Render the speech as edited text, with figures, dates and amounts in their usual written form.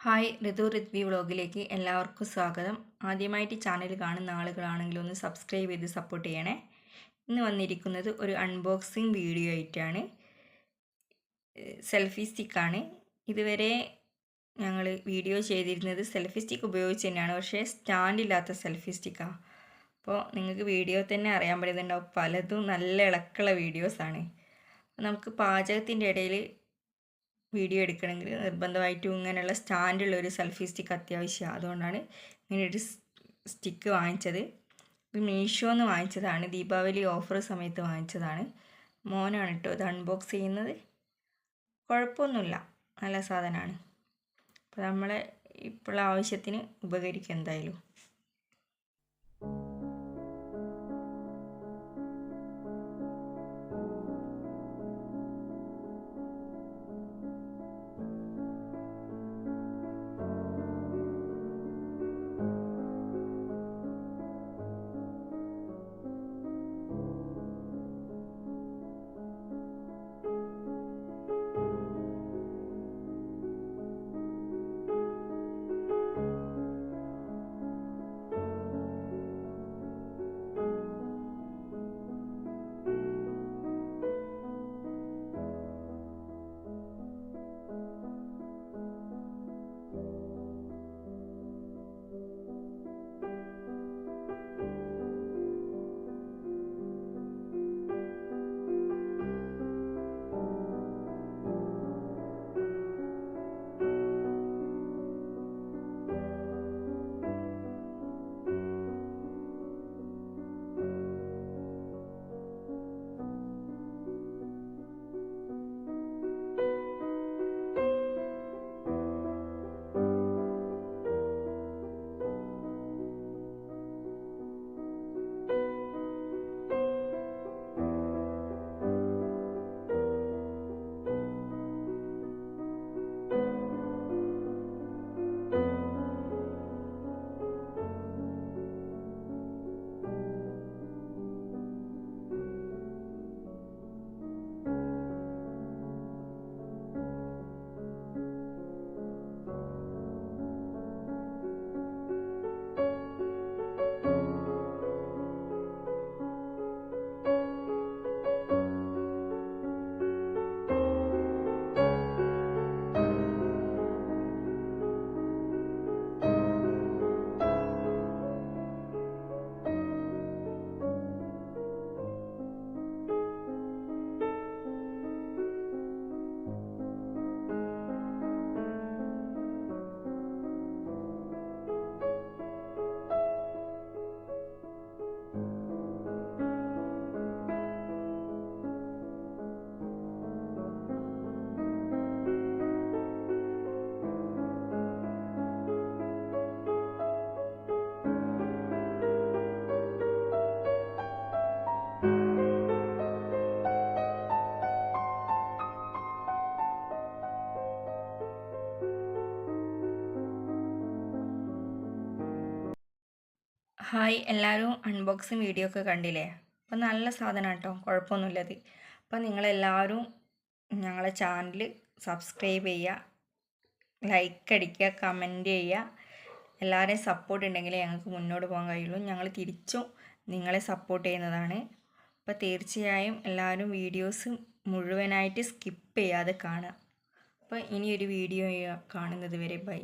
Hi ഋതു ഋത്വി വ്ളോഗിലേക്ക് എല്ലാവർക്കും സ്വാഗതം. ആദ്യമായിട്ട് ചാനൽ കാണുന്ന ആളുകളാണെങ്കിൽ ഒന്ന് സബ്സ്ക്രൈബ് ചെയ്ത് സപ്പോർട്ട് ചെയ്യണേ. ഇന്ന് വന്നിരിക്കുന്നത് ഒരു അൺബോക്സിങ് വീഡിയോ ആയിട്ടാണ്. സെൽഫി സ്റ്റിക്കാണ്. ഇതുവരെ ഞങ്ങൾ വീഡിയോ ചെയ്തിരുന്നത് സെൽഫി സ്റ്റിക്ക് ഉപയോഗിച്ച് തന്നെയാണ്, പക്ഷേ സ്റ്റാൻഡില്ലാത്ത സെൽഫി സ്റ്റിക്കാണ്. അപ്പോൾ നിങ്ങൾക്ക് വീഡിയോ തന്നെ അറിയാൻ പറ്റുന്നുണ്ടാവും, പലതും നല്ല ഇളക്കുള്ള വീഡിയോസാണ്. നമുക്ക് പാചകത്തിൻ്റെ ഇടയിൽ വീഡിയോ എടുക്കണമെങ്കിൽ നിർബന്ധമായിട്ടും ഇങ്ങനെയുള്ള സ്റ്റാൻഡുള്ള ഒരു സെൽഫി സ്റ്റിക്ക് അത്യാവശ്യമാണ്. അതുകൊണ്ടാണ് ഇങ്ങനെ ഒരു സ്റ്റിക്ക് വാങ്ങിച്ചത്. ഇത് മീഷോന്ന് വാങ്ങിച്ചതാണ്, ദീപാവലി ഓഫർ സമയത്ത് വാങ്ങിച്ചതാണ്. മോനാണ് കേട്ടോ ഇത് അൺബോക്സ് ചെയ്യുന്നത്. കുഴപ്പമൊന്നുമില്ല, നല്ല സാധനമാണ്. അപ്പോൾ നമ്മളെ ഇപ്പോഴുള്ള ആവശ്യത്തിന് ഉപകരിക്കും എന്തായാലും. ഹായ്, എല്ലാവരും അൺബോക്സിങ് വീഡിയോ ഒക്കെ കണ്ടില്ലേ? അപ്പോൾ നല്ല സാധനം കേട്ടോ, കുഴപ്പമൊന്നുമില്ലത്. അപ്പോൾ നിങ്ങളെല്ലാവരും ഞങ്ങളെ ചാനൽ സബ്സ്ക്രൈബ് ചെയ്യുക, ലൈക്ക് അടിക്കുക, കമൻറ്റ് ചെയ്യുക. എല്ലാവരെയും സപ്പോർട്ട് ഉണ്ടെങ്കിലേ ഞങ്ങൾക്ക് മുന്നോട്ട് പോകാൻ കഴിയുള്ളൂ. ഞങ്ങൾ തിരിച്ചും നിങ്ങളെ സപ്പോർട്ട് ചെയ്യുന്നതാണ്. അപ്പോൾ തീർച്ചയായും എല്ലാവരും വീഡിയോസ് മുഴുവനായിട്ട് സ്കിപ്പ് ചെയ്യാതെ കാണുക. അപ്പോൾ ഇനിയൊരു വീഡിയോ കാണുന്നത് വരെ ബൈ.